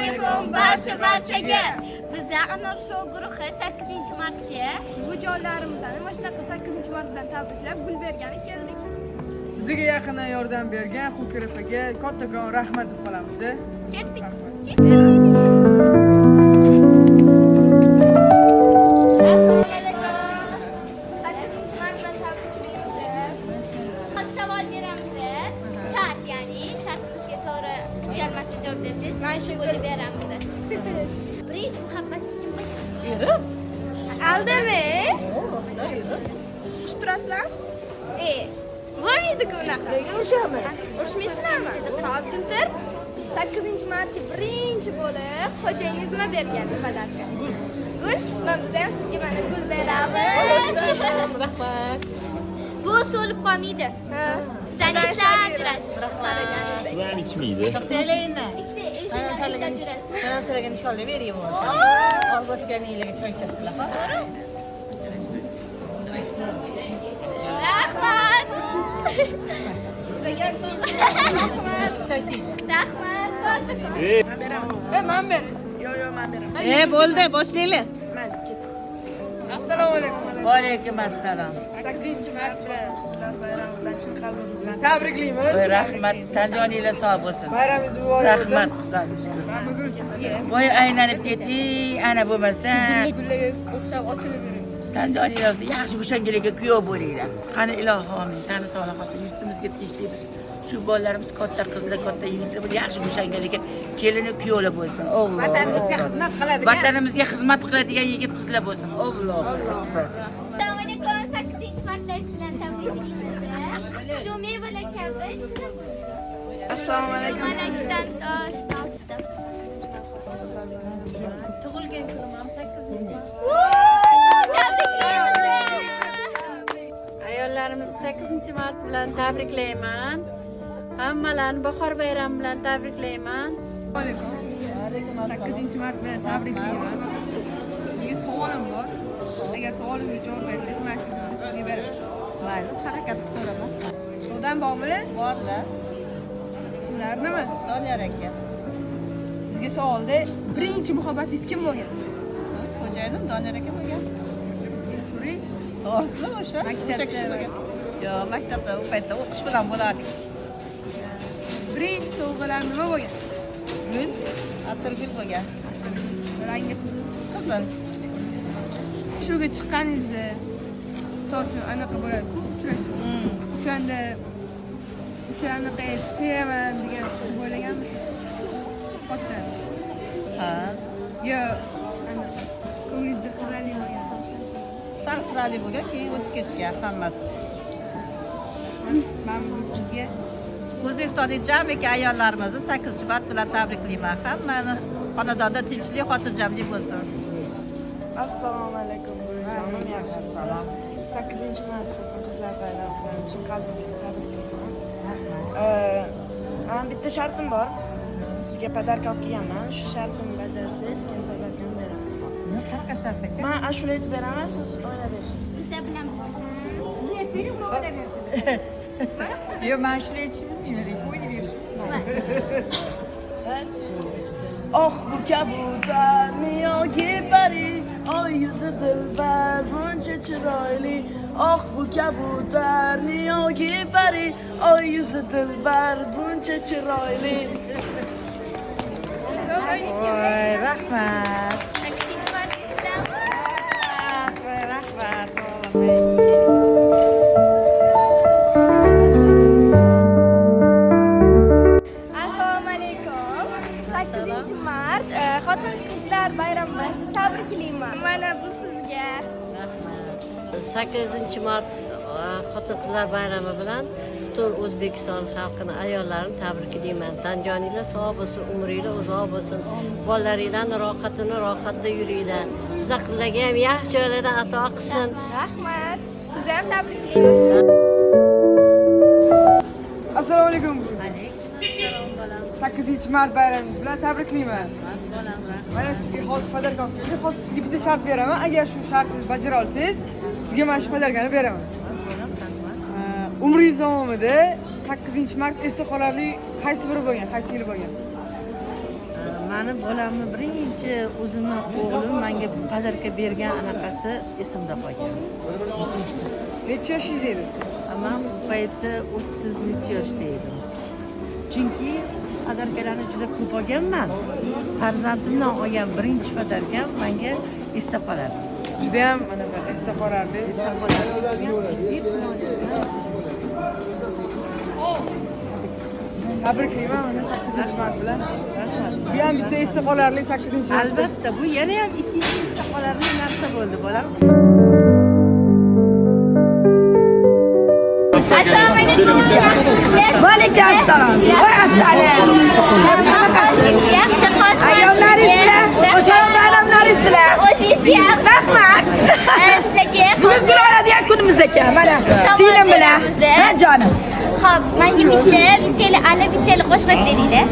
alaykum barchaga. Bizda Anor Show guruhi 8-martga bujonlarimizni mana shunaqa 8-mart bilan tabriklab gul bergani keldik. Bizga yaqindan yordam bergan Xukrepaga kattakon rahmat deb qolamiz. Ketdik. savol beramiz. Shart, ya'ni shartimizga to'g'ri uyalmasdan javob bersangiz, mana shu gulni beramiz. Birinchi muhabbatingiz kim bo'ldi? Aldame. Tushib turasizlar? Bo'lmaydi-ku unaqa. Nega urishamiz? Urishmaysizlarmi? Xavjimtir. 8-martga birinchi bo'lib xo'jangiz nima bergan podarka? Gul. Men biz ham sizga mana gul beramiz. Rahmat. Bu so'lib qolmaydi. Ha. Zanislar berasiz. Rahmat. Ular ichmaydi. To'xtaylayinmi? Mana Sizlarga nishonli berib bo'lsa. Og'zashganinglarga choy ichasizlar, ha? Rahmat. Choy iching. Rahmat. Men beraman. Bo'ldi, boshlaylik. Assalomu alaykum. Va alaykum assalom. 8-mart bilan sizlar bayramingizdan chin qalbimizdan tabriklaymiz. Rahmat, tanjoninglar sog' bo'lsin. Bayramingiz muborak bo'lsin. Rahmat, Xudoga. Voy aylanib ketding, ana bo'lmasa. Gullarga o'xshab ochilib yuring. Tanjoninglar yaxshi o'shangalarga kuyov bo'linglar. Qani ilohim, sani salomatim yurtimizga tinchlik. Shu bolalarimiz katta qizlar, katta yigitlar bo'lib yaxshi o'shangalarga kelini kuyovlar bo'lsin. Alloh. Vatanimizga xizmat qiladigan. Vatanimizga xizmat qiladigan yigit qizlar bo'lsin. Alloh. Assalomu alaykum. 8-mart bilan tabriklaymiz. Shu mevalar kabi. Assalomu alaykum. Sumalakdan tosh topdim. Tug'ilgan kunim ham 8-mart. Ayollarimizni 8-mart bilan tabriklayman. Hammalarni bahor bayrami bilan tabriklayman. Alaykum. 8-mart bilan tabriklayman. Sizga savolim bor. Agar savolimga javob bersangiz, mana shu gulni sizga beraman. Mayli, harakat qilaman. Suvdan bormi? Borda. Sizlar nima? Doniyor aka. Sizga savolda birinchi muhabbatingiz kim bo'lgan? Xo'jayinim Doniyor aka bo'lgan. Turing. To'g'risi o'sha. Maktabda bo'lgan. Yo, maktabda u paytda o'qish bilan bo'lardik. Birinchi sovg'alar nima bo'lgan? Gul, atirgul bo'lgan. Rangi Qizil. shuga chiqqaningizda sochi anaqa bo'ladi-ku, uchrashib. O'shanda anaqa tegaman degan o'ylaganmisiz? Xotda. Ha. Yo, anaqa ko'nglingizda qizarli bo'lgan. Sal qizarli bo'lgan, keyin o'tib ketgan hammasi. Men sizga O'zbekistonning jamiki ayollarimizni 8-mart bilan tabriklayman. Hammani xonadonda tinchlik, xotirjamlik bo'lsin. Assalomu alaykum. Jonim yaxshi. Assalom. 8-mart qizlar bayrami bilan chin qalbimdan tabriklayman. Men bitta shartim bor. Sizga podarka olib kelganman. Shu shartimni bajarsangiz, men podarkani beraman. Qanaqa shart ekan? Men ashula aytib beraman, siz o'ylab berasiz. Bizlar bilan Siz aytdingiz, uni o'ylamaysiz. Yo, men shuni aytishim bilmayman, o'ynab berishim. Oh bu kabutar niyogi pari, oy yuzi dilbar buncha chiroyli. Oh bu kabutar niyogi pari, oy yuzi dilbar buncha chiroyli. Voy, rahmat. 8-mart bilan Voy, rahmat. Assalomu alaykum. 8-mart xotin-qizlar bayrami bilan sizni tabriklayman. Mana bu sizga. 8-mart xotin-qizlar bayrami bilan butun O'zbekiston xalqini, ayollarini tabriklayman. Tanjoninglar sog' bo'lsin, umringlar uzoq bo'lsin. Bolalaringdan rohatda yuringlar. Sizlar qizlarga ham yaxshi joylardan ato qilsin. Rahmat. Sizni ham tabriklaymiz. Assalomu alaykum. 8-mart bayramingiz bilan tabriklayman. Mana sizga hozir podarka olib keldim. Hozir sizga bitta shart beraman. Agar shu shartingizni bajara olsangiz, sizga mana shu podarkani beraman. Umringiz davomida 8-mart esda qolarli qaysi biri bo'lgan, qaysi yil bo'lgan? Men Mani bolamni birinchi o'zimni o'g'lim menga podarka bergan anaqasi esimda qolgan. Necha yoshingiz edi? Men bu paytda 30 necha yoshda edim. Chunki podarkalarni juda ko'p olganman. Farzandimdan olgan birinchi podarkam menga esda qoladi. Juda ham mana bu esda qolardi. Esda qoladi. Tabriklayman mana 8-mart bilan. Bu ham bitta esda qolarli 8-mart. Albatta, bu yana ham ikkinchi esda qolarli narsa bo'ldi, bolam. Assalomu alaykum. Va alaykum assalom. Voy assalom. Yaxshi xos. Ayollaringiz bilan, o'sha bayramlaringiz bilan. O'zingiz ham. Rahmat. Sizlarga Bugun ko'radigan kunimiz ekan. Mana singlim bilan. Ha jonim. Xo'p, menga bittali alla bittali qo'shib beringlar.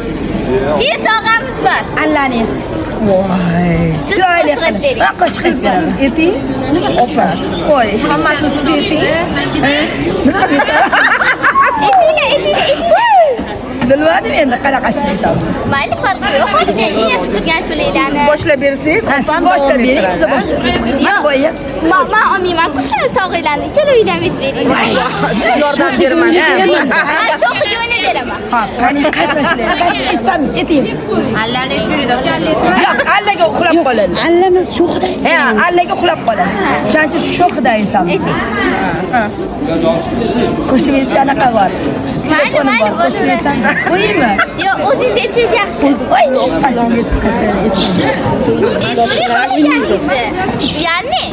Keyin sog'amiz bor. Allani. Siz qo'shib bering. Ha qo'shib beramiz. Eting. Opa. Voy, hammasini siz eting. Etinglar. Bilmadim endi qanaqa ishni aytamiz. Mayli, farqi yo'q. Hozir eng yaxshi ko'rgan shularni. Boshlab bersangiz, Siz boshlab bering, biz boshlaymiz. Men qo'yib. Men olmayman-ku sizlar sog'inglarni ikkalovinglar aytib beringlar. siz yordam bermang. Men sho'xiga o'ynab beraman. Ha, qani qaysi ishlar? Qaysi aytsam keting. Allani berdim. Yo'q, allaga uxlab qoladi. Allami sho'xida. Ha, allaga uxlab qolasiz. Shuning uchun sho'xida aytamiz. Qo'shib aytganaqa bor. Telefonim bor, qo'shib aytsam qo'yingmi? Yo'q, o'zingiz aytsangiz yaxshi. Voy, qaysi Uyalmi?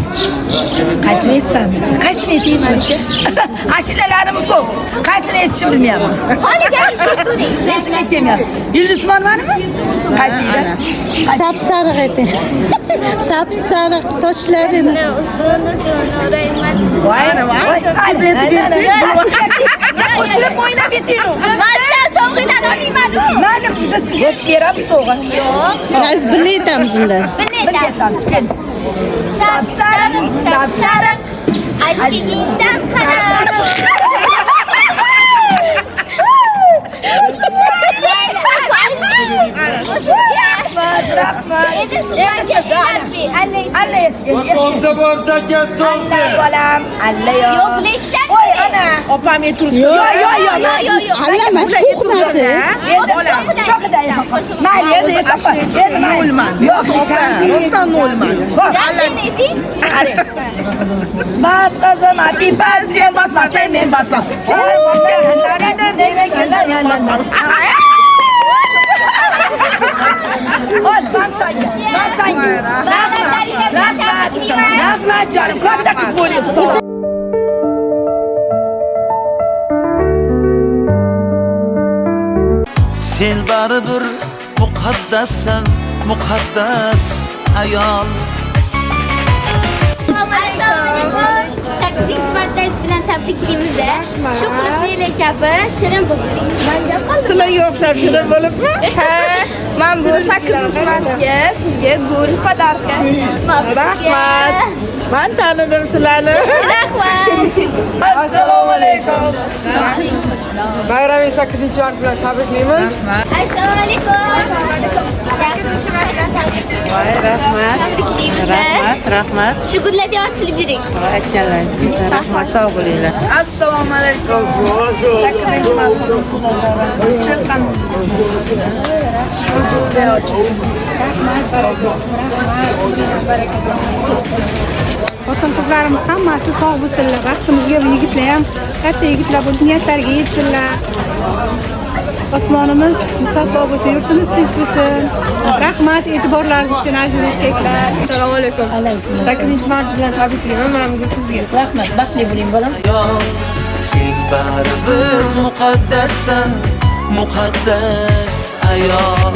qaysini aytsam? Qaysini aytayman malika? Ashulalarim ko'p. Qaysini aytishni bilmayapman. Qolgan ko'ring. Esimga kelmayapti. Yulduzmonmanmi? Qaysida? Sapsariq edi. Sapsariq sochlarini Uzun o'rayman. Voy, qaysi aytib bersangiz? Qo'shilib o'ynab keting. Masla sog'inglarni olmayman-ku. Mayli, biz sizga beramiz sovg'a. Yo'q, biz birga aytamiz unda. bilaman. Sapsariq. Ashligingdan qarab. Rahmat. Endi sizlarga Alla aytgan. Borsa Alla bolam, alla yo'q. yo'q, bular Voy, ana. Opam tursin. Yo'q. Allama sho'xnasi. Endi sho'xida aytaman. Mayli, endi aytaman. Endi Nolman. Yo'q, Rostdan nolman. Bas qizim, ati bas, sen basmasang men bassam. Sen basganlaringni degan Ol, bansanga. Rahmat jonim, katta qiz bo'lyapti. Sen baribir muqaddassan, muqaddas ayol. Sakkizinchi bilan tabriklaymiz. Shu qilib kabi shirin bo'lib. Sizlarga o'xshab shirin bo'libmi? Ha, men bu 8-martga sizga gul podarka. Rahmat. Men tanidim sizlarni. Rahmat. Assalomu alaykum. Bayramingiz 8-mart bilan tabriklaymiz. Assalomu alaykum. Rahmat, rahmat. Shu gullarga ochilib yuring. Aytganlaringizga rahmat, sog' bo'linglar. Assalomu alaykum. 8-mart. Chilqan. Xotin qizlarimiz hammasi sog' bo'lsinlar. Baxtimizga bu yigitlar ham katta yigitlar bo'lib niyatlariga yetsinlar. Osmonimiz musaffo bo'lsin, yurtimiz tinch bo'lsin. Rahmat e'tiborlaringiz uchun aziz erkaklar. Assalomu alaykum. 8-mart bilan tabriklayman. Mana bu sizga. Rahmat, baxtli bo'ling bolam. Sen baribir muqaddassan, muqaddas ayol.